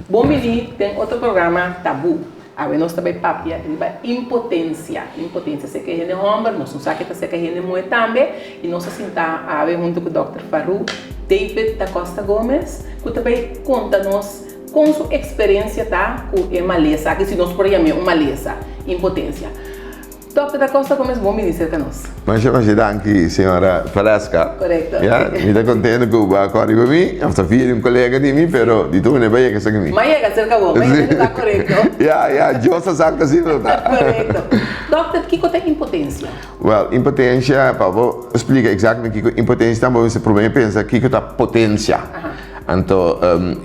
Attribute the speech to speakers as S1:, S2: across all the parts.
S1: Bom, menino, tem outro programa tabu. A nós também papia, impotência. Impotência, se que é homem, nós não sabemos que se que é mulher também. E nós sentar a ver junto com o Dr. Faru, David da Costa Gomes, que também conta-nos com sua experiência tá, com a maleza, que se nós por aí uma maleza, impotência. Dr. da Costa Gomes, bom me dizer que nós.
S2: Mas danke, senhora Frasca.
S1: Correto.
S2: Ja, mi está contente que va a correr para mí. Hasta fiel un colega de mí, pero di tu ne vai que sa mí.
S1: Mas é cerca bom, mas está correto.
S2: Ja, eu só sabe assim não tá.
S1: Correto. Doutor, que é impotência?
S2: Well, impotência, Pablo, explica exatamente o que impotência também esse problema pensa que é potência. Então,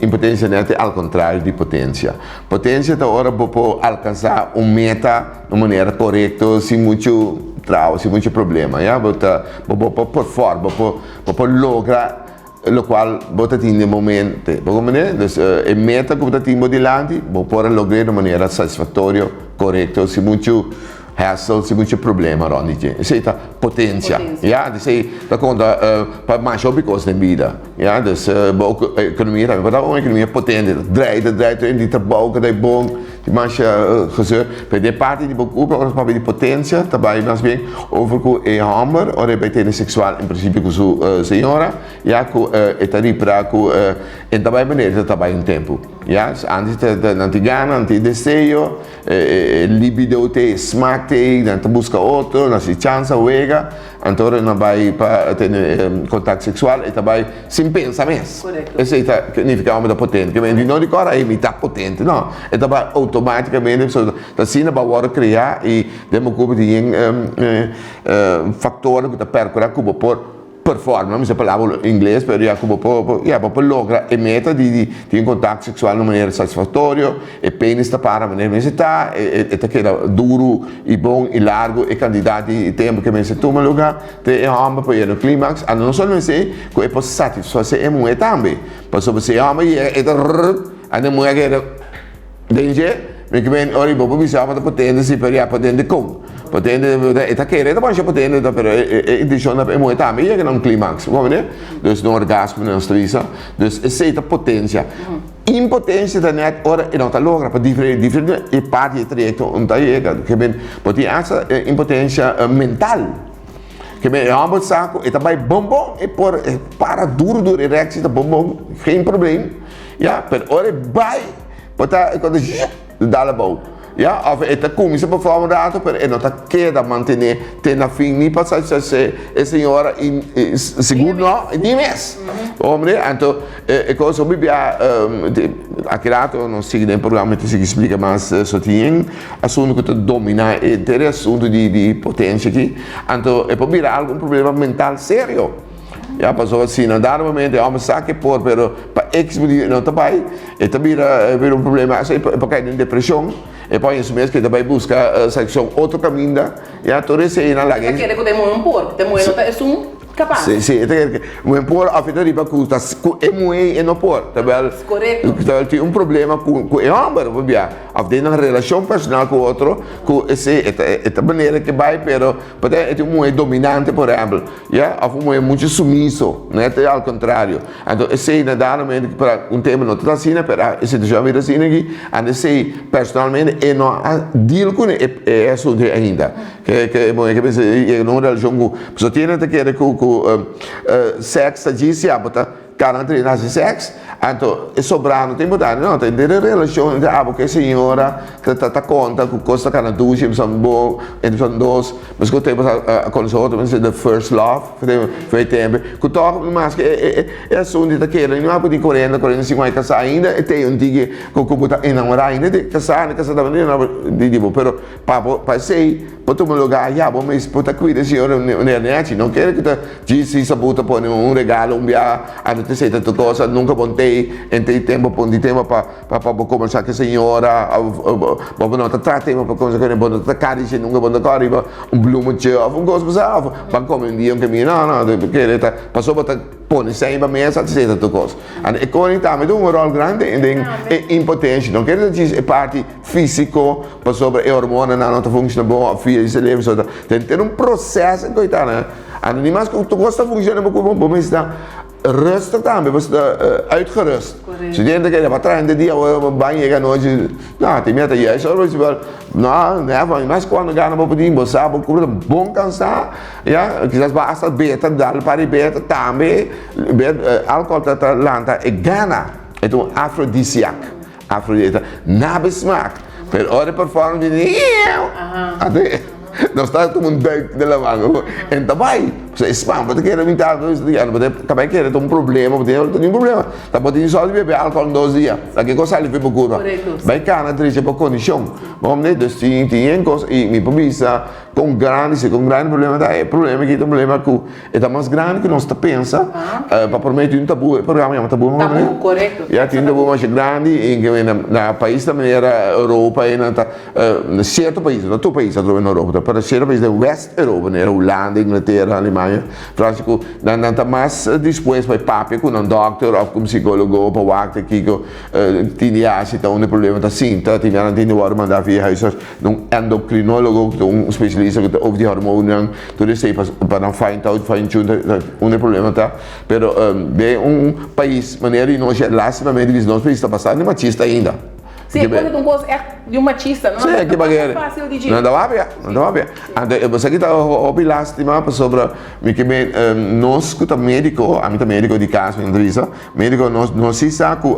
S2: impotência não é ao contrário de potência. Potência da hora para alcançar meta de maneira correta, sem muito trauma, sem muito problema. Já, para performar, para lograr o qual você tem no momento. Então, a meta que você tem adiante, para lograr de maneira satisfatória, correta, sem muito hassle, sem muito problema, isso é potência. Ja, isso é da conta para mais objetivos na vida. Ja, dus a economia também, para uma economia potente, draait in die trabalho que é bom, die mais gezeur. Bij de parte de boek para de potência, também mais bem over que é homem, ou é bem sexual em princípio com sua senhora, ja, que é taripra que e também maneira também em tempo. Ja, antes de antigana, antes desejo, libido te smaak te, dan te busca outro, na se chance uega, então não vai para ter contato sexual e também sem pensar mais. Isso significa homem da potente, que vem não de cor aí me tá potente, não. E também automaticamente assim não vai criar e democrático de fator que tá percorrer como por performance, não se palavra em inglês, mas já como para lograr a meta de contato sexual de maneira satisfatória, e pênis está para a maneira que está, e está duro, e bom, e largo, e candidato de tempo que se toma lugar, é homem para ir no clímax, e não só não sei, que é para satisfazer a mulher também, para você homem, e a mulher que é danger, mas que vem, olha, vou precisar de potência, para ir a potência com. Potente, está querendo mas potente, pero edição é muito também é que não clímax, vamos ver? Dus no orgasmo não estressa, dus essa potência. Impotência da net ora e não está logra para diferente e parte trajecto onde chega, que bem, pode essa impotência mental. Que bem, é um saco e também bom e por para duro ereção da bom, geen problema. Ja, pero ora vai, pode quando dá la boa. Ja, of het comincia per fare un dato per e non che da mantenere te na fin ni passa se signora in sicuro no di mes. Omre, anto e cosa mi piace ha creato non si nel programma ti si explica mas sottien assunto che domina e intere assunto di potenza qui. Anto e poi algún problema mental serio. Ja, passou assim, não dá normalmente, homem sabe que por, pero para explodir não também, e também vira um problema, assim, para cair em depressão, e para isso mesmo que também busca sexo outro caminho, já todo isso aí na laga.
S1: Porque quer que tem um por, tem um é capaz.
S2: Sim, um por a vida riba custa, é muito e não por, também.
S1: Correto.
S2: Tem um problema com o homem, vabia, a ter uma relação personal com o outro, com essa maneira que vai, pero pode é muito dominante, por exemplo, já, ou é muito sumisso, né, ao contrário. Então, esse ainda dá normalmente para um tema não está assim, para esse já vira assim aqui, and esse personalmente é não deal com é assunto ainda, que pensa não relação com, só tem até que com sexo disse a botar garantir nesse sexo, então é sobrando tem botar não tem de relação entre a porque senhora tá conta com costa cara duas são bom entre são dois mas que temos a consulta mas the first love foi tempo que toca mas que é assunto daquele não há por 40 50 casar ainda e tem um dia com botar enamorar ainda de casar da maneira de tipo pero para sei para tomar lugar já bom mas para cuidar senhora não quer que disse se bota pôr um regalo um viagem a não ter tanto coisa nunca bom sei, em tem tempo para conversar com a senhora, para não tratar tema para conversar com ela, para carice nunca para arriba bloemetje of coisa bezaf, para comer dia caminho, não, porque ele passou para pôr sem para mesa, etc. E a coisa também tem rol grande em impotência, não quer dizer parte físico, para sobre a hormona não funciona bom, a filha se leva, tem processo coitado, né? En mais que tu gosta funciona bom, mas está rustig também, você está uitgerust. Se dentro que ele vai atrás de dia, banho chega noite, não, tem meta aí, só você vai, não, mas quando ganha para poder embolsar, porque bom cansar, já, quizás basta beta, dar para beta também, álcool tá lanta e gana, é um afrodisíaco, nada smaak, per ora performance até nós estamos tomando duik de lavando, então vai, você spam, porque quer me dar 2 dias, porque acabei que ter problema, porque não tem problema, tá podendo só beber álcool em 2 dias, daqui coisa ali foi para cura, vai cá na triste para condição, vamos né, tem coisa e me precisa com grande problema é problema que tem problema que é mais grande que nós tá pensa, para prometer um tabu, programa é um tabu,
S1: correto,
S2: já tem tabu mais grande em que na país também era Europa e na certo país, não todo país na Europa, para certo país da West Europa, né, Holanda, Inglaterra, Alemanha, França, não tá mais disposto para papi com um doctor ou com psicólogo para wakte que tinha se tá um problema tá sim, tá tinha não tem hora mandar via isso, um endocrinólogo, um especialista over die hormonen, tudo isso para não fine tune problema tá, pero bem país maneira e nós lastimamente nós país está passando machista ainda.
S1: Sim, quando tu gosta de um machista, não é
S2: fácil de dizer. Não dá a ver. Você que está lástima sobre que nós que tá médico, a mim tá médico de casa, entrevista, médico nós se sabe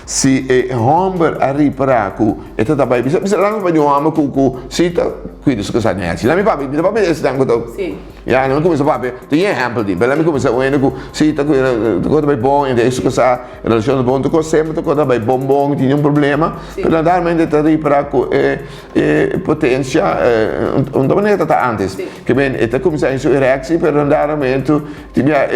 S2: se homem arriba que está também, bisa lang ba yung homem que se tá cuida se casar né? Se lá me papi esse tango to. Sim. Já não começa papi, tem exemplo de, pelo menos começa o eno que se tá cuida bem bom, e isso que sa relação bom, tu sempre tu cuida bem bom, tinha problema. Pero realmente está aí para potência, uma maneira está antes. Que bem, está começando a sua reação, pero realmente tinha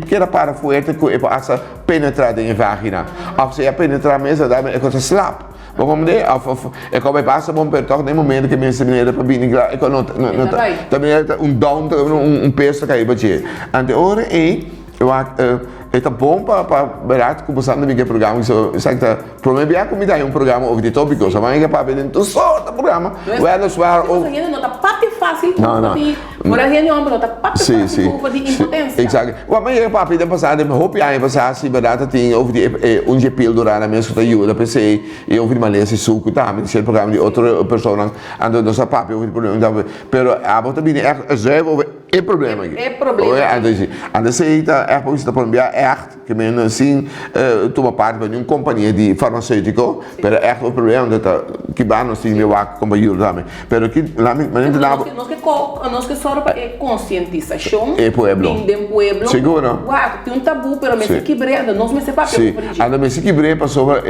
S2: que era para forte que passa penetrar em vagina. Ou se penetrar mesmo, dá é coisa slap. Vamos ver, é como passa bom per toch no momento que minha menina para vir e quando também down peso cair para ti. Ante ora é bom para barato começando a minha programa isso certo problema é como dá programa over de tópico só vai para ver então só o programa
S1: ela só não tá papi fácil por aí não tá papi fácil por de impotência
S2: exato o amanhã papi da passada roupa aí passar se barato tem over de pílula na mesma que ajuda pensei e over malência suco tá me ser programa de outra pessoa ando nossa papi over problema pero a bota bem é problema aqui
S1: é problema
S2: anda se é por isso problema echt, que men assim, toma parte de uma companhia de farmacêutico, pero echt o problema que vai nos tem meu companheiro também, pero que lá
S1: nós que só para conscientização,
S2: pueblo, seguro,
S1: tem tabu, pero me se quebrando, nós me se papel,
S2: sim, anda me se quebrando para sobre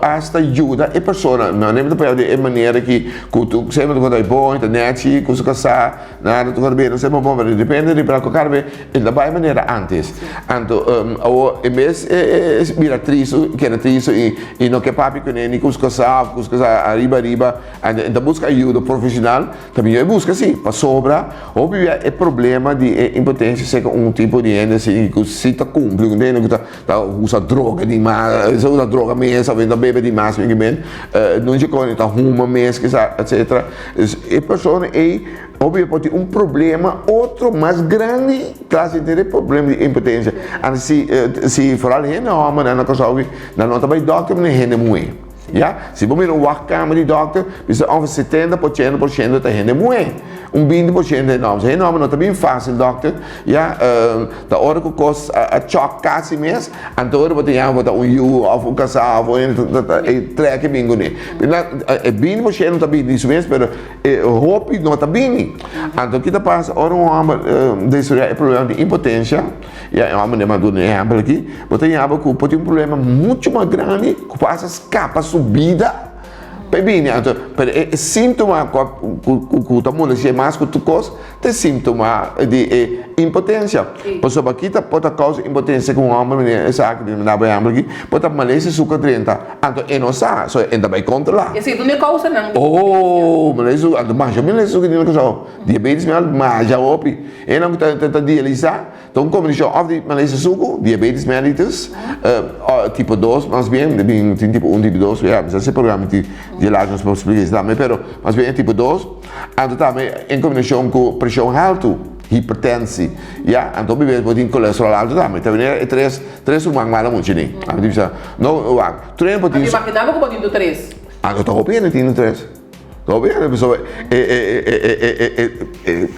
S2: esta ajuda e pessoa, não é de maneira que tu sempre tu vai bom, internet, com se casar, nada tu vai bem, não sei bom, mas depende de para qualquer vez, ele vai maneira antes, em vez de atriz e não quer papi com ele, com casar arriba, então busca ajuda profissional, também eu busco sim, para sobra, óbvio é problema de impotência, se um tipo de gente assim, que se está cumprindo, que usa droga demais, usa droga mesmo, vende bebe demais, não se conhece, está ruma mesmo, etc. E pessoa óbvio pode ter problema, outro mais grande, classe de problema de impotência. Se for além de homem, não nota bem doctor, não é mulher. Ja? Se você ir ao kamer de doctor, você over 70% está gente mulher. 20% não. Se não, não está bem fácil, doctor. Ja? Da hora que custa a choque quase mesmo, então você tem ou um casal, ou treque bem com ele. 20% não está bem disso mesmo, mas roupa não está bem. Então, o que passa? Ora, homem tem problema de impotência. Ja, homem de maduro, exemplo aqui. Você tem um problema muito mais grande, que passa escapa subida bene, então, é síntoma que o mundo se mais que tu coisa, é síntoma de impotência. Por isso, aqui tá pode causar impotência com o homem, é sabe que não vai aqui, pode malência suca 30, então é não sabe, só ainda vai controlar.
S1: E assim, tu não causa não.
S2: Oh, malêcia, então mais ou menos isso que não causa. Diabetes mais já opi, e não tá dialisar, então como isso of malêcia suco, diabetes mellitus, tipo 2, mas bem, tem tipo 1 tipo 2, ja, mas esse programa de lá nós podemos explicar isso também, mas bem tipo 2, então também em combinação com pressão alta, hipertensão, ja, então bem pode ter colesterol alto também, também é três humanos mais muito nem, não, o treino pode.
S1: Mas imaginava que pode ter 3.
S2: Eu estou copiando tem 3. Estou vendo, a pessoa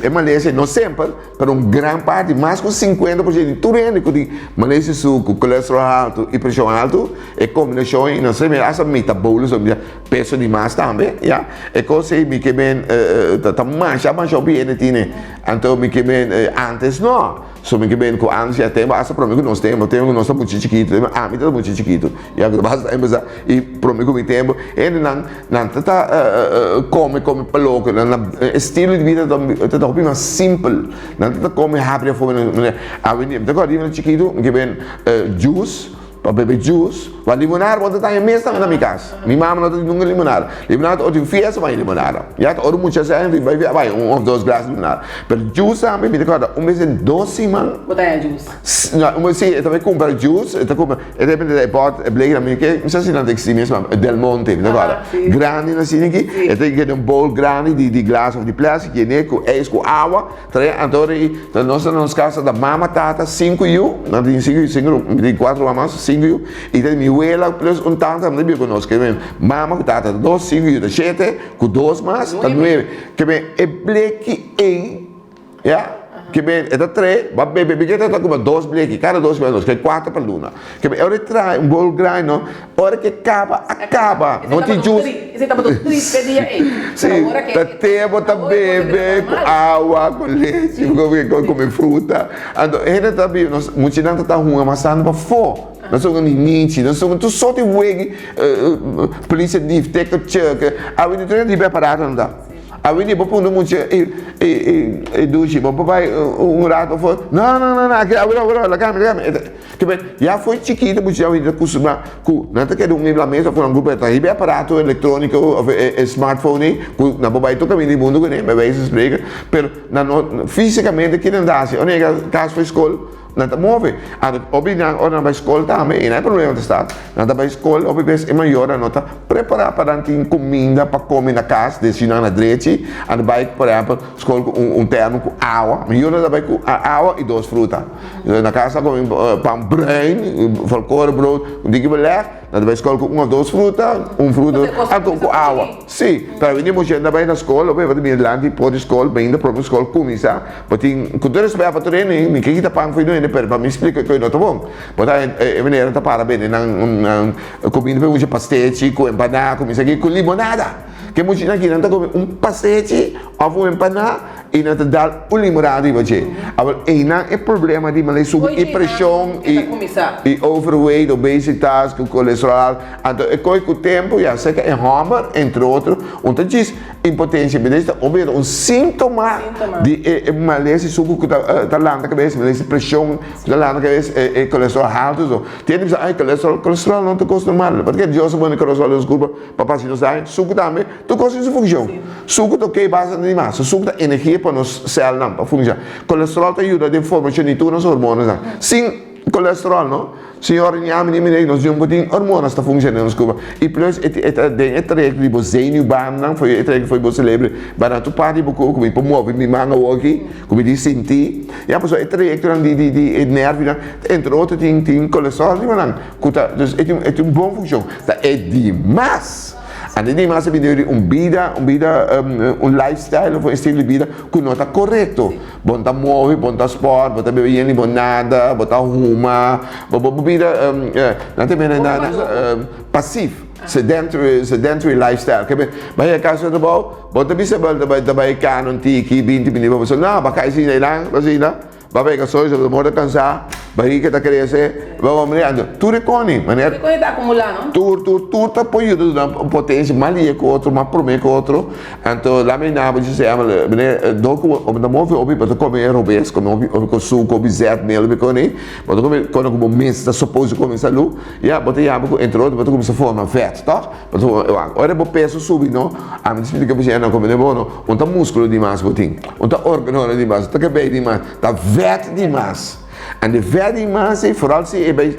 S2: é Malésia, não sempre, mas uma grande parte, mais de 50% de tudo que tem Malésia suco, colesterol alto e pressão alta, é combinação, não sei, mas essa metabolismo, peso de massa também, já, é coisa que bem, tá mais bem, então que bem antes não. So que bem com antes já tem basta para mim que nós temos muito chiquito, muito chiquito. E agora basta embasa e para mim que tempo, ele não tá come para louco, estilo de vida tá bem simples, não tá come rápido fome, a mim, agora chiquito que bem juice para beber juice, para limonada, quando está em mesa na minha casa. Minha mãe não tem nunca limonada. Limonada, ou tem fiesta, vai limonada. Já que muitas vezes vai 1 ou 2 glasses de limonada. Mas juice também, me recorda, mês em 12 semanas.
S1: Botar a juice.
S2: Não, sim, eu também compro juice, eu compro, eu depende da hipótese, é blake na minha que, não sei se não tem que ser mesmo, Del Monte, me recorda. Grande na cena aqui, eu tenho que ter bowl grande de glass of de plástico, que é com água, então nós casa da mama tata 5 eu, não tem 5, tem 4 mamas, 5 e tem minha abuela plus um tanto também conosco que bem mama que tá 2 5 e 7 com 2 mais tá 9 que bem é black já que bem é 3 vai beber que tá com 2 black cada 2 menos que 4 para luna que bem hora trai bol grind não hora que acaba não te juice
S1: você tá botando 3 pedia
S2: sim tá tempo tá beber com água com leite com fruta então ele tá bem nós muito não tá ruim mas tá para fora. Nós somos ninti, nós somos tudo só de weg, polícia de detective, a gente não tem preparado não dá. A gente não pode muito duche, vai rato foi, não, agora, calma, que bem, já foi chiquito, mas já a gente acostuma com, não tem que dar na mesa com um grupo de aparato eletrônico, smartphone, na bobai toca bem no mundo que nem, vai se explica, mas fisicamente que não dá assim, onde é caso foi escola. Não te move. Obviamente, na escola também, não é problema de estado. Na escola, obviamente, é maior, não está preparado para ter comida para comer na casa, destinar na direita, a vai, por exemplo, escola com termo com água, melhor não vai com água e 2 frutas. Na casa, com pão brain, falcor, brood, digo na escola com 1 ou 2 frutas, fruta, com água. Sim, para vir você ainda vai na escola, vai vir lá, pode escola, bem da própria escola, começar, porque quando você vai para treinar, me que pão foi para me explicar que eu não estou bom. Porque é maneira de para bem, não comida para você pastéis, com empanada, com isso aqui, com limonada. Que muitos aqui não estão comendo pastéis, ou empanada, e não te dá limonada e você. Agora, não é problema de malês e pressão e overweight, obesitas, com colesterol. Então, é coisa que o tempo, já sei que é Homer, entre outros, onde diz impotência, beleza? Ou sintoma de malês e suco que está lá na cabeça, malês pressão que está lá na cabeça, e colesterol alto. Tem que dizer, colesterol não te custa normal, porque Deus manda colesterol, desculpa, para pacientes da suco também, tu gosta de função. Suco tu que base de massa, suco da energia para nos células não para funcionar. Colesterol te ajuda de formação de todas as hormonas. Sem colesterol, não? Senhora, nós não temos hormonas que funcionam, desculpa. E plus, é trek de você e o não foi trek foi você lembra, para tu parte pouco como para mover minha mão aqui, como de sentir. E a pessoa é trek de nervo, entre outros tem colesterol, não? É uma boa função. É demais. Além de mais, um lifestyle, um estilo de vida que não está correto. Bom tá mover, bom tá sport, bom tá beber limonada, bom tá ruma, bom vida, não tem passivo, sedentary lifestyle. Que bem, vai a casa do bom tá bisabal, tá vai cá, não tem aqui, 20 minutos, não, vai cair assim, não, vai pegar só isso, vai cansar, barriga está crescer, vamos ver, tu reconhece, maneira.
S1: Reconhece está acumulando.
S2: Tu tá apoiando na potência mais linha que outro, mais promê que outro, então lá me na você chama, né, doco, o da move obi para comer robes, como obi com suco, obi zero nele, me conhe, mas comer quando como mês está suposto começar lu, já botei já entrou, botei começar a formar fat, tá? Mas agora o peso subir, não? A mim explica você não como é bom, um tá músculo demais botin, um tá órgão demais, tá cabelo demais, tá fat demais. En de vet massa, vooral se bij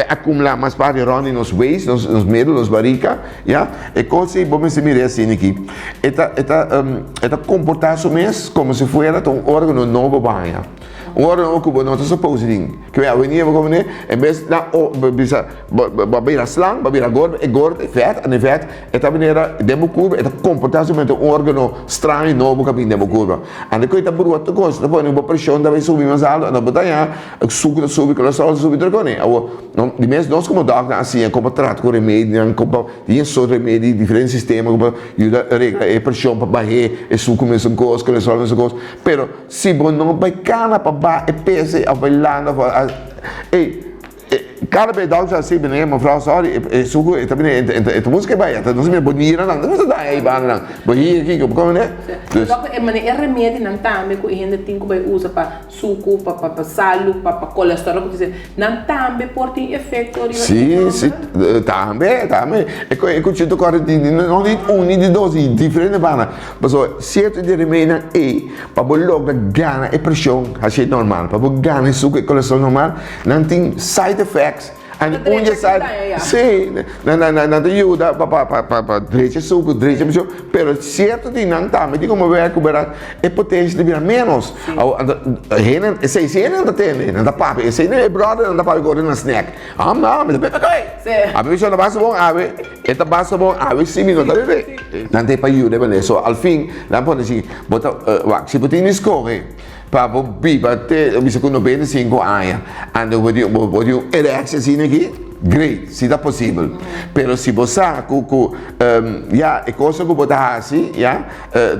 S2: acumular mais parte rond nos waist, nos middel, nos barriga, ja, e coisa bom se mira assim aqui. Eta comportar-se mesmo como se fosse um órgão novo banha. Um órgão que não está suposto que é venir vou comer, em vez da bisa babira slang, babira gordo, é vet, en vet, eta maneira demo curva, eta comportar-se mesmo um órgão estranho novo que demo curva. En de coisa por outra coisa, depois uma pressão deve subir mais alto, na botanha, suco subir, colesterol subir trocone. De mesmo nós como doctor assim, como trato com remédio, como tem só remédio, diferentes sistemas, como ajuda a regrar a pressão para baixar, e suco mesmo coisa, colesterol mesmo coisa. Pero se bom não vai cana para baixar, peso, a bailando, cada vez doctor assim, né, uma frase sorry, suco, também é música vai, então não se me bonira não, não se dá aí bang não, bonira aqui como né?
S1: Doctor, é remédio não também que a gente tem que usar para suco, para salo, para colesterol, que dizer, não também pode ter efeito.
S2: Sim, também. É que eu te agora não de nem de dois, diferente bana, mas certo de remédio é para logo ganhar a pressão, assim normal, para ganhar suco e colesterol normal, não tem side effects. En onde sai, sim, na ajuda para direita suco, direita pressão, pero certo de não tá, mas como vai recuperar é potência de virar menos. Esse aí não tem, não dá papo, esse aí é brother, não dá papo agora na snack. Não, mas bem ok. A pessoa não basta bom, esta basta bom, 5 minutos, tá bem? Não tem para ajuda, beleza? So, ao fim, lá pode assim, bota, se botar em escorre. Para ter, bisa com 95 anos, ando pode ereção assim aqui, great, se dá possível. Pero se você já é coisa que você assim, já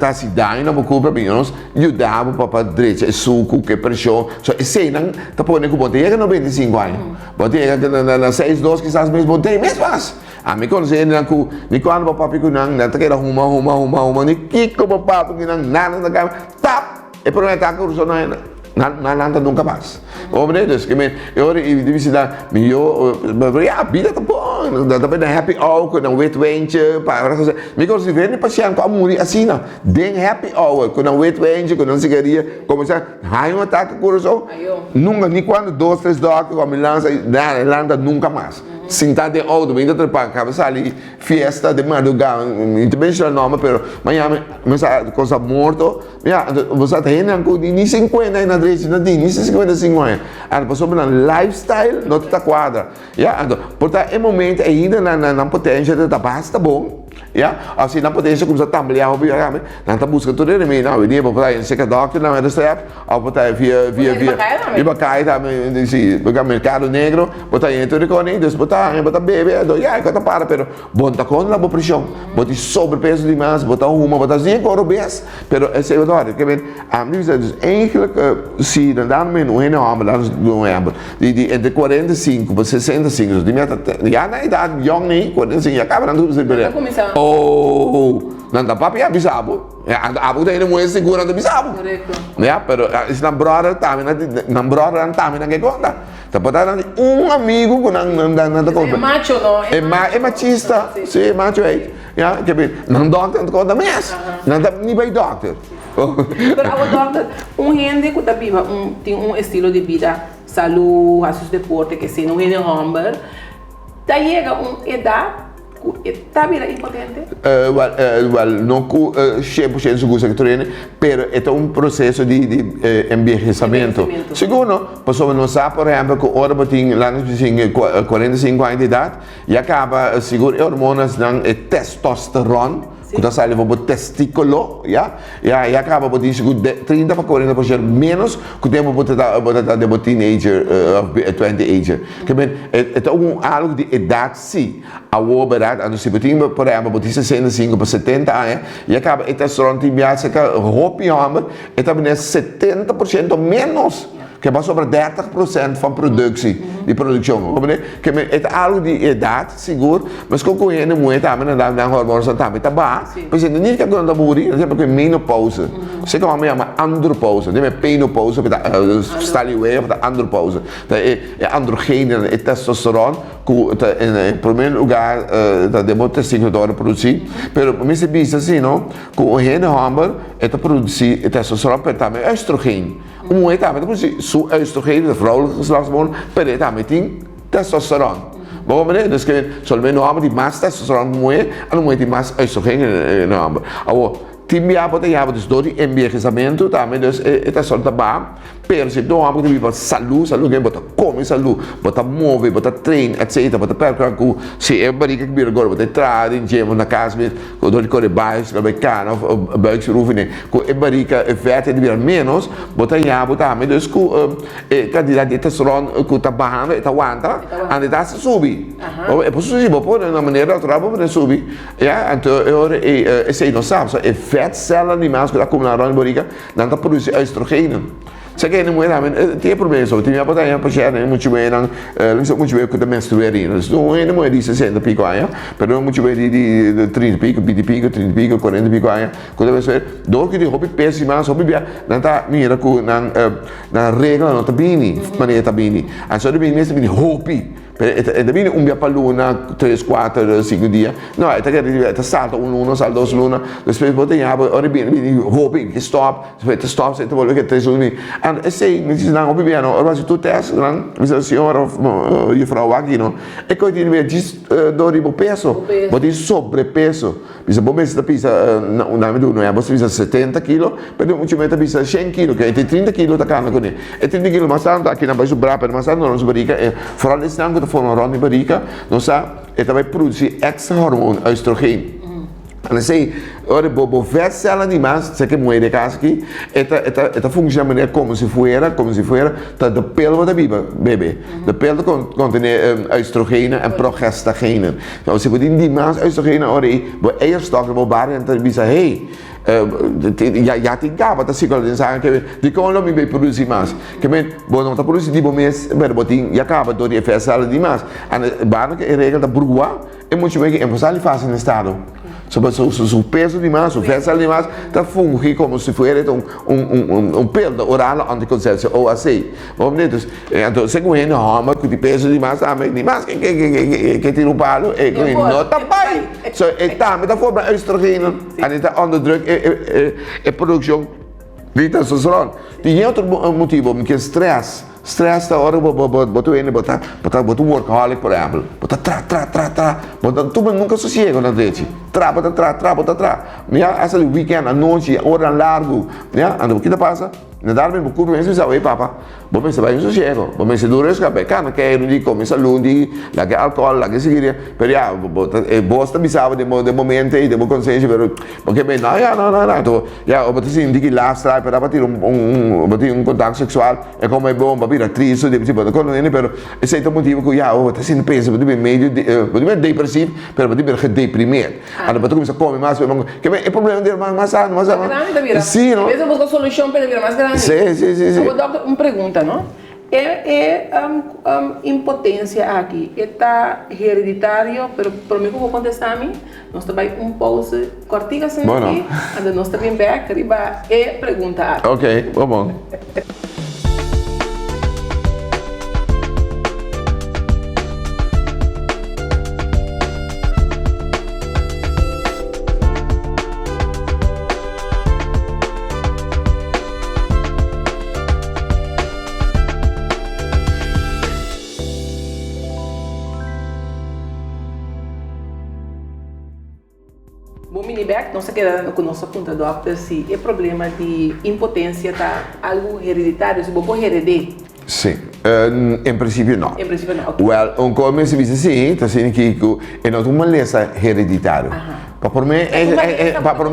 S2: tá se dando para cobrar menos, ajudava para direita, é suco, que pressão, só esse não tá podendo que você chega 95 anos, você chega na 6 2 que sabe mesmo tem mesmo faz. A mim quando você não com, nem quando papai com não tá querendo arrumar, nem que como papai com nada na cama, tap. E per me tanto sono non nunca mais. Homem, dus que eu disse da a vida tá bom, da bem happy hour, com wet wenche, para fazer. Me gosto de ver passeando com a mulher assim, não. Den happy hour, com wet wenche, com cigaria, como se hai um ataque coração. Nunca nem quando 2 3 dias com a lança, nada nunca mais. Sentado em outro, ainda trabalhava ali, festa de madrugada, intervenção nova, pero amanhã, mas coisa morto, você tem nem 50 na direita, nem 55 anos. Então, passou na lifestyle, não está quadra. Portanto, é momento ainda na potência da basta bom. Assim, na potência começa a tambalear, não está buscando tudo em mim, não, eu digo, para ir ser doctor, não é dessa época, ou para via Ibacai, porque mercado negro, botar em tudo com ele, botar bebê, coisa para, pero bom tá com a boa pressão, botar sobrepeso demais, botar botar 5 obesos, pero esse é o dólar, que bem, a mim diz, eigenlijk, se não dá no ano, entre 45 e 65, já na idade, young nem, 45, acaba não tudo se não dá para pegar bisabo. Abu tem mulher segurando bisabo.
S1: Correto.
S2: Pero esse namorado também não quer conta. Tá podendo amigo que não conta.
S1: É macho, não?
S2: É machista. Sim, macho é. Que bem, não doctor não conta mesmo. Não dá nem vai doctor.
S1: Pero o doctor, gente que tem estilo de vida, saúde, faz deporte, que se não é humber, chega idade está vira impotente?
S2: Não 100% seguro que treine, pero é um processo de envelhecimento. Segundo, pessoa não sabe, por exemplo, que hora tem lá nos 45 anos de idade e acaba seguro hormonas não é testosterona. Quando sai leva testículo, e acaba por isso 30 para 40% menos que o tempo de teenager, 20 ager. Que bem, é algo de idade sim. A verdade, quando se tem, por exemplo, de 65 para 70 anos, e acaba a testosterona tem que roupa e homem, é também 70% menos que vai sobre 30% van productie, die productie. Que é algo de idade, seguro, mas com o ene muito também na hormonas também tá bom. Pois é, nem que quando tá buri, exemplo que menopausa. Você que uma chama andropausa, nem é penopausa, para staliwe, para andropausa. É androgênio, é testosterona, que em primeiro lugar da demotesticadora produzir, pero me se visa assim, não? Que o ene hammer é produzir testosterona, pero também estrogênio. Moe também produzir su estrogênio, de vrouwelijke geslachtshormoon, pero também tem testosterona. Bom, dus somente no homem de mais testosterona moe, a não moe de mais estrogênio no homem. Agora, timia pode ir dus door die envelhecimento também, dus é só tá bom. Pero se do homem que vive saúde que bota come saúde, bota move, bota trein, etc, bota percorrer com se é barica que vira agora, bota entrar em gym na casa mesmo, quando ele corre baixo, ele vai cana, buikschroeven, com é barica é verte de virar menos, bota já bota também, dus com quantidade de testosterona que tá barrando, tá aguenta, ande tá se subir. É possível, pô, na maneira natural para subir. Ja, então é sei não sabe, é fat cell animais que tá acumulando na barica, não tá produzindo estrogênio. Você quer não é tem problema só tem a botar aí para chegar muito bem não muito bem que menstruaria não é não é de 60 pico aí pero muito bem de 30 pico 20 pico 30 pico 40 pico aí quando você ver do que de hobby peso mais hobby bem não tá mira com na regra não tá bem maneira tá bem a só de bem mesmo bem hobby é bem dia para luna 3 4 5 dias não é tá salta luna salta 2 luna depois botar aí ora bem hobby que stop você tá voltando que 3 luna e sei, mi dice, no, piano, ormai tu test, mi dice, signora, io farò aqui, no? E poi ti dici, do peso, ma di sobrepeso. Mi dice, bom, se pisa, non è, você pisa 70 kg, per un cimento pisa 100 kg, che è 30 kg da carne con e 30 kg, ma stanno aqui na base do braço, ma stanno non si barica, e fra le stanno che fanno ronda barica, non sa, e também produce extra hormone, estrogênio. Eu sei, ora bobo célula animais, sei que moeda de casa aqui, esta funciona como se fuera, tá de pele da bebê, de pele contém estrogênio e progestagênio. Então se você tem mais estrogênio, ora aí, é estoque do bar, então bisa, hey, já tem capa, tá seguro de saber que de como não me vai produzir mais, que bem, bom não tá produzindo de bom mês, mas botin já acaba do dia fez célula animais, a bar que é regra da burguá, é muito bem que é possível fazer no estado. Su peso demais, su peso demais, está fungindo como se fosse pílula oral anticoncepção ou assim. Vamos dizer, então, segundo a Roma, que o peso demais também, demais que tira palo, e que não está bem. Então, está forma estrogênio, está under druk, e produção de testosterona. Tem outro motivo, que é stress. Stress da hora botou ele botar workaholic por exemplo botar tra botar tu nunca sossega na rede bota minha essa do weekend à noite hora largo né anda o que passa na dar bem pouco mesmo sabe papa bom mas vai sossego bom mas dura escape cara que não digo como saúde lá que álcool lá que seguiria pero já bosta bisava de momento e de consciência pero porque bem não então já o botar assim digo lifestyle para bater um contato sexual é como é bom para atriz de tipo quando ele pero esse é o motivo que já o tá sendo pensa de meio depressivo pero de deprimido anda para começar a comer mais que é problema dele mais sim não
S1: mesmo buscar solução para virar mais grande
S2: sim
S1: doutor pergunta não impotência aqui está hereditário pero por mim que vou contestar a mim nós também pause cortiga sem aqui anda nós também back arriba e pergunta
S2: ok vamos
S1: não se queda com nossa conta doctor se é problema de impotência tá algo hereditário se você heredar
S2: sim em princípio não
S1: em princípio não okay.
S2: Well como se diz assim tá sendo que é não uma lesão hereditária Para mim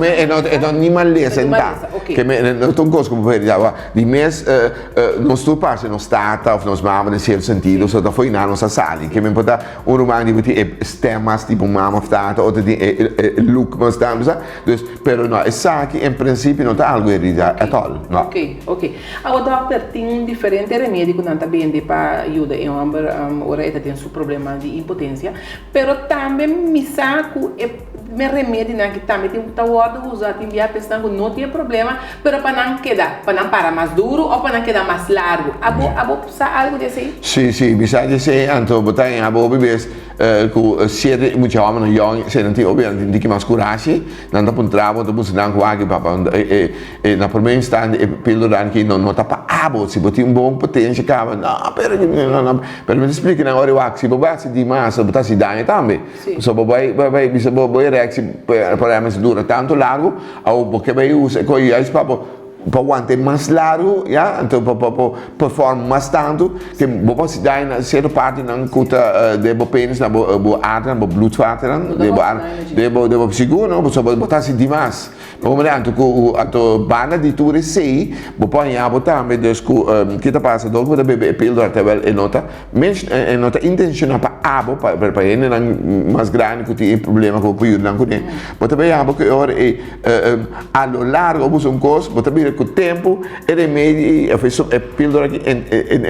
S2: é animalesa sentar. Que não tem coisa como ver de mês nós tu passa nós stata ou nós mama nesse sentido só da foi na nossa sala que me pode romano de temas tipo mama stata ou de look mas estamos dus pero não essa aqui em princípio não está algo errado at all no.
S1: Ok. O doctor tem diferente remédio que não está bem para ajudar em homem ora ele tem seu problema de impotência pero também me saco me remédio que também tem que usar tem via pensando não tem problema pero para não parar mais duro ou para não quedar mais largo abo algo desse aí
S2: sim bisa dizer então botar em abo bebês com ser muito homem young se não tem obviamente tem que mais coragem não dá para trabalho não pode não coage papa na primeira instante pílula que não tá para abo se botar bom potência cava não pero me explica na hora eu acho se botar se demais botar se dá também só vai bisa boa reação para mais dura tanto largo ou porque vai usar coisas para aguantar mais largo, já, então para performar mais tanto, que você dá na certa parte não custa de pênis na boa arda, na bloedvaten, de seguro, não, você botar se demais. Vamos lá, então banda de tudo sei, você já botar, mas que tá passa, então você bebe pílula até ela nota, mas nota intencional para abo para ele não mais grande que tem problema com o período não com ele. Você bebe abo que hora a lo largo você coisa, você bebe com o tempo, e remédio, a pílula aqui,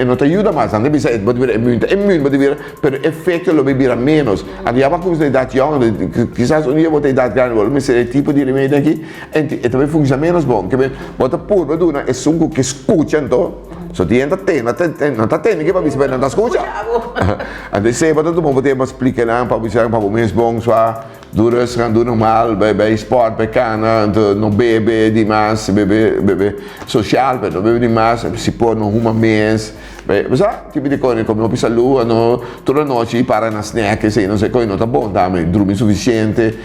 S2: não te ajuda mais, não deve ser, pode vir muito, pode vir, pero efeito lo beberá menos. Adiava com a idade jovem, quizás um dia você idade grande, mas esse tipo de remédio aqui, e também funciona menos bom, que você pura duna, é sungo que escuta, então, só tem não está tendo, que para você não está escuta. Então, se você não pode explicar não, para você para o mês bom, só duras kan doen normaal bij sport, bij cana, não bebe demais, bebe social, não bebe demais, se pôr no uma mês, mas tipo de coisa como não precisa lua, não toda noite para na snack, assim, não sei coisa não tá bom, tá, mas dormir suficiente,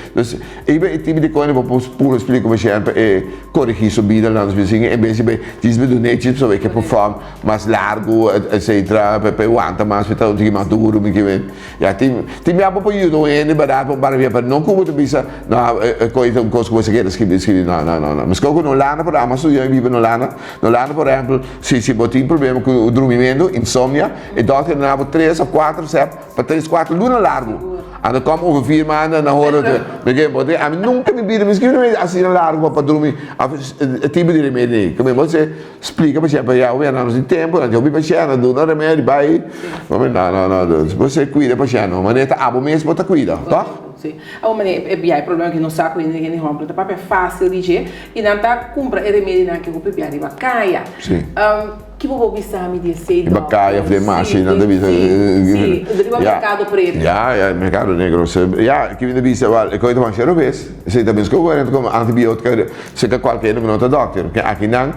S2: e tipo de coisa vou puro explicar você corrigir subida lá nos vizinhos, e bem se bem diz me do neto, só que performa mais largo, etc, para aguenta mais, para o mais duro, me que vem, já tem me abo para ajuda, ainda para não como tu bisa na coisa que você quer escrever não mas como não lana para mas eu vivo não lana por exemplo se botin problema com o dormimento insônia e doctor na 3 ou 4 para 3 4 luna largo anda como over 4 maanden na hora porque bote a mim nunca me vira mas que não é assim largo para dormir tipo de remédio como você explica para você já o ano de tempo eu vi para você do remédio vai não você cuida para você não mas é abo mesmo para cuidar tá.
S1: Sim. O problema que não saco ninguém rompe, tá papel fácil de dizer e não tá compra remédio que o pipiar de bacaia.
S2: Sim.
S1: Que vou pensar me dizer
S2: bacaia, de machina, da vida.
S1: Sim, do mercado preto.
S2: Ja, mercado negro. Ja, que vindo bisa é coisa mais vez. Você também escolhe como antibiótico, se que qualquer não nota doctor, que aqui não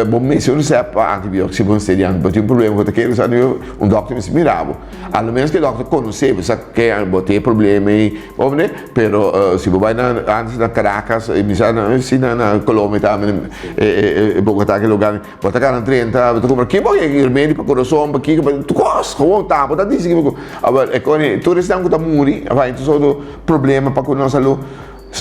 S2: bom mês não serve para antibiótico, se você tem um problema com aquele, sabe, doctor me mirava. Ao menos que o doctor conhece, sabe que tem problema e bom, né? Pero se você vai antes na Caracas, na Colômbia também, Bogotá que lugar, você tá na 30, compra que bom é remédio para coração, para que tu gosta, como tá, pode dizer que agora é quando tu está com muri, vai então só problema para com nossa saúde.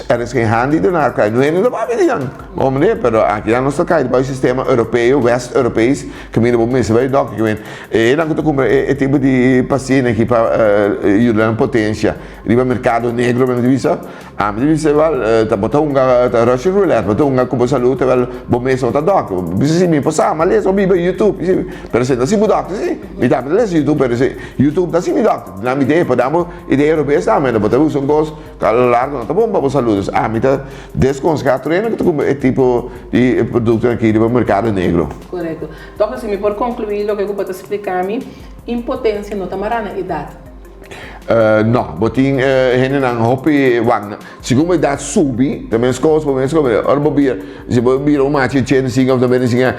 S2: Er geen hand die ernaar kijkt. Nu hebben we dat weer niet. Maar meneer, pero aqui na nossa casa, bij o sistema europeu, West-Europeus, que me lembro mesmo, vai doc, que vem. E não que compra é tipo de paciente aqui para ajudar a potência. Riba mercado negro, me divisa. Me divisa val, tá bota tá Russian roulette, bota como saúde, val, bom mês outra doc. Bisa me passar, mas lê só biba YouTube, pero se assim doc, sim. Me dá para ler YouTube, pero se YouTube tá assim me doc. Na minha ideia, podemos ideia europeia também, bota um gosto, largo, não tá bom para saludos. Me está desconcentrando que é tipo de produto aqui do mercado negro.
S1: Correto. Então, se me por concluir o que eu vou explicar a mim, impotência não está marana idade.
S2: Não, botin henen ang hopi wang. Segundo a idade subi, também escolas, ora bobia, se bobia uma chichen singa também singa,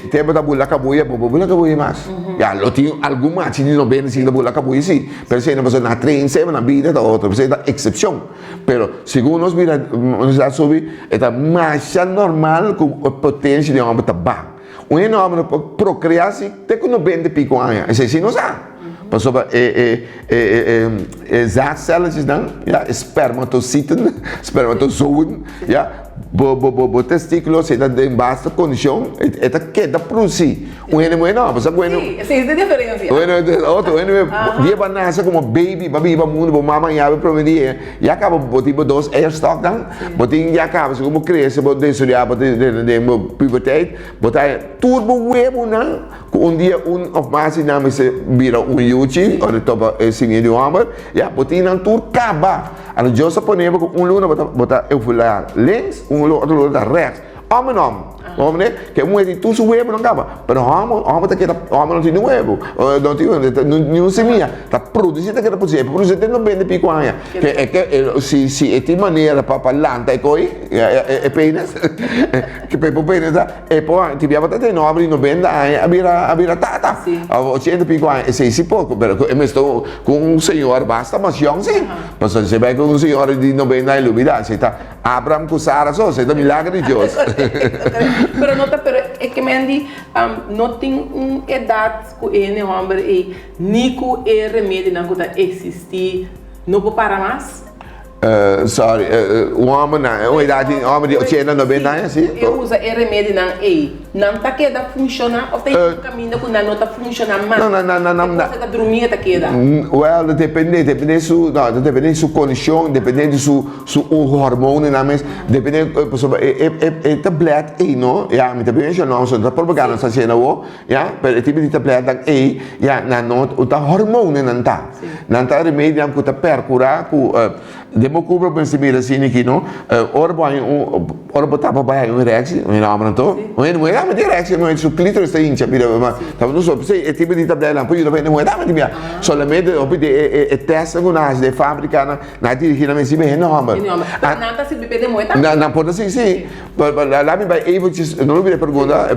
S2: tempo da bula cabuia, bula cabuia mais. Já, lo tinha alguma chichen não bem singa bula cabuia sim, pero se não você na trem, se na vida da outra, você da exceção. Pero segundo nós mira, nós subi, é mais normal com a potência de uma tabá. Um homem procriar-se, tem que não bem de pico anos, esse sim não sabe. mas sobre zaadcelletjes dan, ja, spermatocyten, spermatozoen, ja, bo testículos e da em basta condição e da que da produzir ene não mas bueno
S1: sim tem diferença
S2: outro ene dia para nascer como baby mundo bo mama já vai prometer e acaba botar dois airstock dan botar já acaba como cresce bo desoriar bo de puberteit botar tudo web não dia of mais na se vira yuchi ou topa esse idioma já botar não tudo acaba a Joseph poneva luna botar eu fui lá links outro lado rechts Om né? Que é de tudo o web não acaba. Pero homem tá que homem não tem web. Não tem nenhum semia. Tá produzindo aquela possível. Produzindo não vende picuanha. Que é que se tem maneira para lanta e coi é penas. Que pepo penas tá. E poi ti abbiamo até nobre não vende a vira tata. A 80 picuanha se pouco, pero eu estou com senhor basta mas young sim. Mas se vai com senhor de 90 e lubida, se tá Abraham com Sara só, se tá milagre de Deus.
S1: pero é que me não tem idade que ele homem e nico é remédio não que existir não pode parar mais
S2: sorry o homem não uma idade homem de 80 90 anos sim
S1: eu uso remédio não tá que dá funcionar ou tem caminho que não tá funcionando mais não tá dormir tá que dá
S2: well depende su condição depende su hormone na mas depende é tablet aí não ja me também já não só da propaganda sa cena o ja per tipo de tablet dan aí ja na não o hormone não tá remédio que tá percurar ku demo cubro pensimira sini kino ora botava vai reação não mas não mas reação não é su clitoris está incha pira mas tá não só sei é tipo de tabela poi não é dá mas dia solamente é testa com as de fábrica na dirigir na mesma não mas
S1: não tá se bebendo muito
S2: não pode sim lá me vai even não me pergunta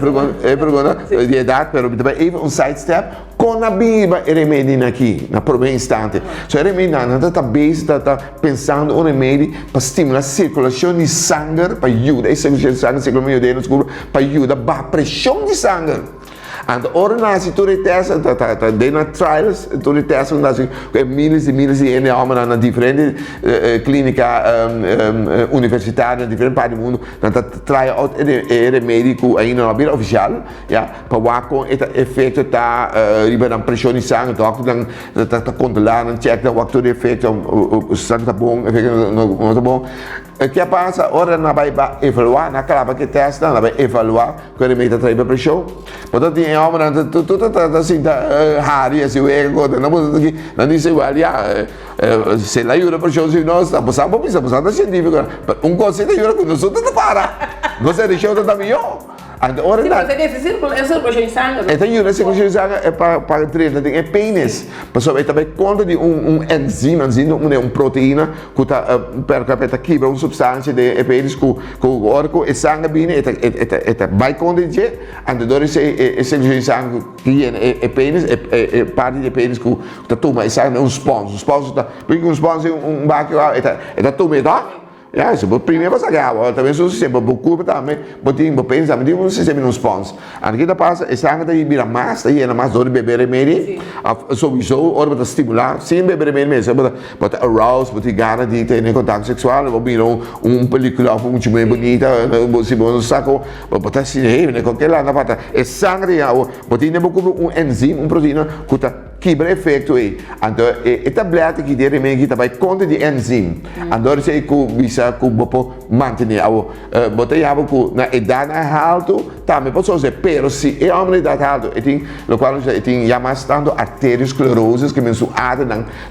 S2: de idade pero vai even sidestep com a biba remédio aqui na primeiro instante so remédio não tá base tá pensando um remédio para estimular a circulação de sangue para ajudar a circulação de sangue circulação de sangue para ajudar a pressão de sangue and ora se tu testa tá dentro trials tu testa milhas e milhas de homens na diferente clínica universitária na diferente parte do mundo tá try out remédio ainda não é oficial já para o efeito tá liberando pressão de sangue tá controlando check da o efeito o sangue tá bom efeito não tá bom que passa ora na vai evaluar naquela que testa na vai evaluar que remédio traz pressão portanto homem tu tá assim hari assim o ego não pode aqui não diz igual se lá ajuda para show se nós estamos passando científico conceito ajuda com nós tudo para você deixou tudo melhor ora
S1: não é circulação de sangue
S2: então circulação de sangue é para treinar é pênis pessoal também conta de enzima proteína que tá perca quebra uma substância de pênis que o orco e sangue bem vai conta de andadores circulação de sangue que é pênis é parte de pênis que tá toma e sangue sponsor tá porque sponsor baque é toma tá ja, se po primeiro passa gava, também se você po culpa também, botinho po pensa, mas digo se não spons. Aqui da passa, essa anga daí vira mais, daí é mais dor beber remédio, sowieso, ora para estimular, sem beber remédio mesmo, bota arouse, bota gana de ter contato sexual, vou virar película muito bem bonita, se bom saco, bota assim, né, qualquer lá na pata, é sangue, botinho po culpa enzima, proteína, que tá quebra efeito aí. Então, é tableta que de remédio que vai conta de enzima. Então, se bisa ku bopo mantenere botei abo ku na idade alto também posso dizer pero se é uma idade alto e tem lo qual já tem já mais tanto arteriosclerose que mensu ada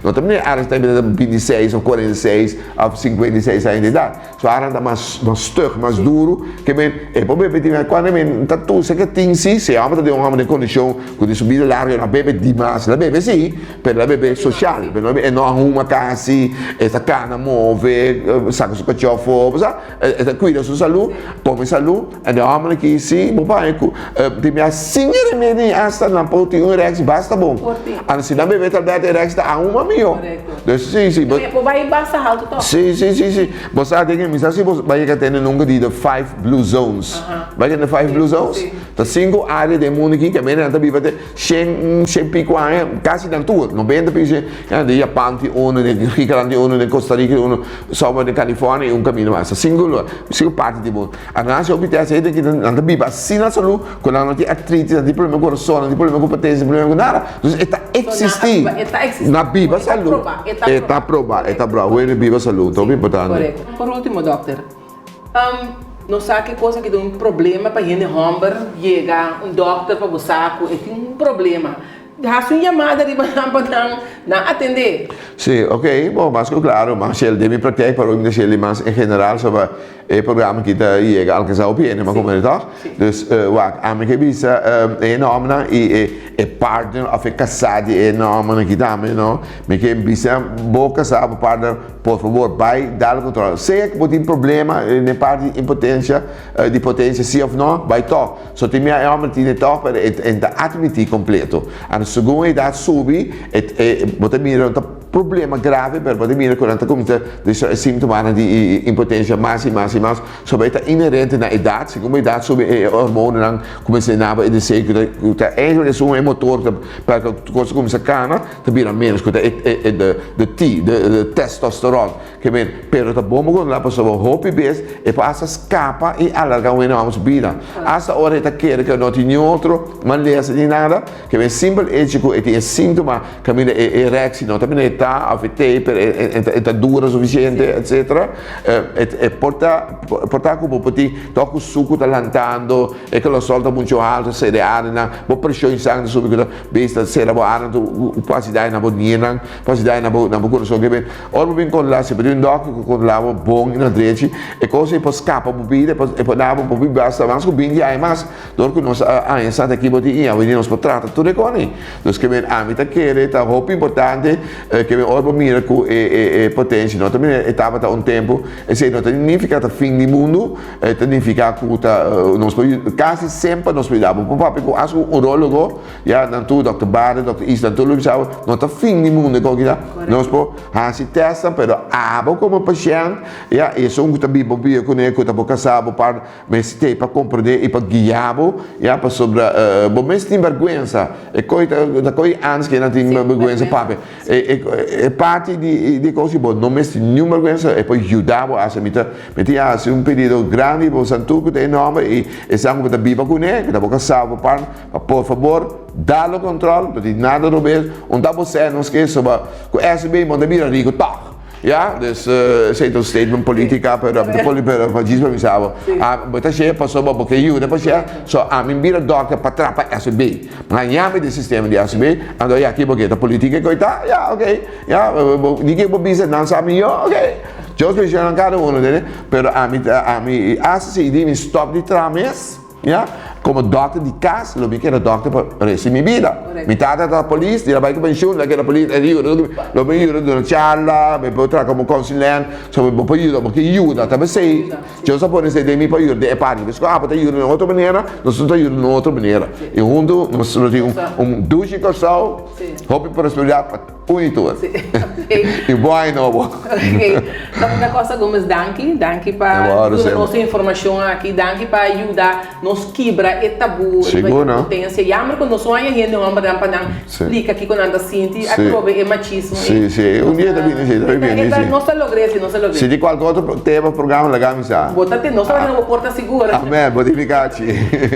S2: não também área tem 26 ou 46 ou 56 anos de idade so área tá mais stug mais duro que men e poi bebe tem quando men tá tu se que tem se é uma de uma condição que de subida larga na bebe demais la bebe sim per la bebe sociale per la bebe não uma casa essa cana move saco su cacciofo, casa, cuida sua saúde, come saúde, e de homem aqui, sim, papai, de minha senhora me hasta na ponte um rex basta bom. Anzi, não bebe talvez rex da uma mio. Sim, sim.
S1: Vai basta alto top.
S2: Sim. Você tem que pensar se você vai ter nunca de 5 blue zones. Vai ter 5 blue zones? Tá 5 áreas de mundo aqui que bem na biba de 100 pico quase na tour, 90% de Japão, de uno, de Griekenland, de uno, de Costa Rica, de uno, só de Califórnia e um caminho mais. 5 parte de mundo. A nossa obtenção é que na biba assim na saúde, quando não tem artrite, não tem problema com o coração, não tem problema com potência, não tem problema com nada. Então, está existindo na biba saúde. Está provado, está bravo, é biba saúde, então é importante.
S1: Correto. Por último, doctor, não sabe que coisa que dá um problema para gente homem chegar um doctor para você e tem um problema. Há uma chamada de para não atender.
S2: Sim, ok, bom, mas claro, mas ele deve praticar para o Michel, mas em geral sobre o programa que está aí alcançar o piano, mas como é então, então, a minha cabeça é enorme e partner of casado é enorme que também, não? Mas que bisa boa casado partner, por favor, vai dar o controle. Se que tem problema na parte de impotência, de potência, sim ou não, vai tocar. Só tem minha homem que toca para admitir completo. A segunda idade sube, você mira um problema grave per poter dire quando comincia a sintomi di impotenza mais, sobre a inerente na idade, siccome a idade sobre ormoni non come se nava e di seguito eigenlijk is un motor per cosa come se cana, te bira meno scusa de testosterone che ben per ta bomba con la passava hopi bes e passa scappa e allarga un enorme subida hasta ora ta che non ti neutro ma lesa di nada che ben simple etico e ti sintoma che ben erexi non ta ben età of età dura sufficiente eccetera e porta come poti tocco succo talantando e che lo solta molto alto se de arena bo pressione in sangue subito besta se la buona quasi dai na bonina quasi dai na coração che ben ora ben con la se per un doc con la bom in adreci e così poi scappa bubide e poi dava un po' più basta ma sco bindi ai mas dorco non ha in stata chi boti ia venire spotrata tutte coni dus che ben amita che ta hopi importante che ben ora mira cu e potenza no também etapa ta un tempo e se non significa ta fin di mondo significa cu ta non quasi sempre non spiegavo papà perché as un urologo ja dan tu dr Bade dr Istan tu lui sa non ta fin di mondo con che non spo si testa però abo come paziente ja e sono cu ta bibo con e cu ta boca sabo par mesti para compreender e para guiabo ja para sobre bo mesti vergüenza e coi da coi ans che non ti vergüenza papi e parte di cose bo non mesti nenhuma vergüenza e poi aiutavo a se metti a un periodo grande bo santuco de enorme e siamo com ta bibo con e da boca sabo par por favor dá-lo controle para nada do bem onde você não esqueça com SB manda vir rico tá ja dus sei un statement politica per fagismo mi savo ma ta c'è passo dopo che io dopo c'è so a mi bira doc per trappa SB ma niame del sistema di SB ando ja che perché ta politica coita ja ok ja di che business non sa io ok io special ancora uno delle per ami assi di stop di trames ja come doctor di casa, lo che era doctor per essere mi vita. Mi tata da polizia, di la vai che pensione, che la polizia lo aiuto di una cialla, mi potrà come consulente, so poi aiuto perché aiuta, te sei, io sapone se devi poi aiuto e parli, perché ti aiuto in un'altra maniera, non sono aiuto in un'altra maniera. E non sono un duce così, hoppi per spiegare unitor. E buon novo.
S1: Ok. Uma coisa como danke para nossa informação aqui, danke para ajudar nos quebra e tabu, potência. E amor quando nós olhamos gente não para não explica aqui quando anda sente, aprove é machismo.
S2: Sim, sim. Um dia também bem.
S1: Então não se logre.
S2: Se de qualquer outro tema programa legal me sa.
S1: Botate nós vamos na porta segura.
S2: Amém, modificaci.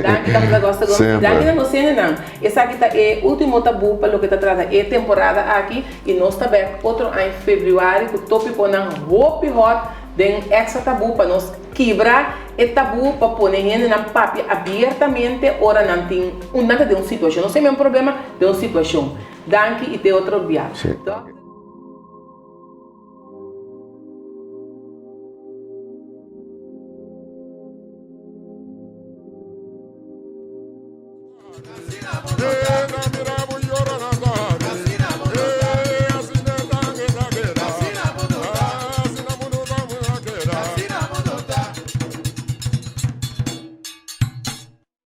S1: Danke estamos gosta como danke não sei não. Essa aqui tá é último tabu para o que tá trata é temporada aqui e nós também outro em fevereiro que tópico não hope hot den extra tabu para nós quebrar e tabu para pôr gente na papia abertamente ora não tem nada de uma situação não sei mesmo problema de uma situação danke e tem outro viagem.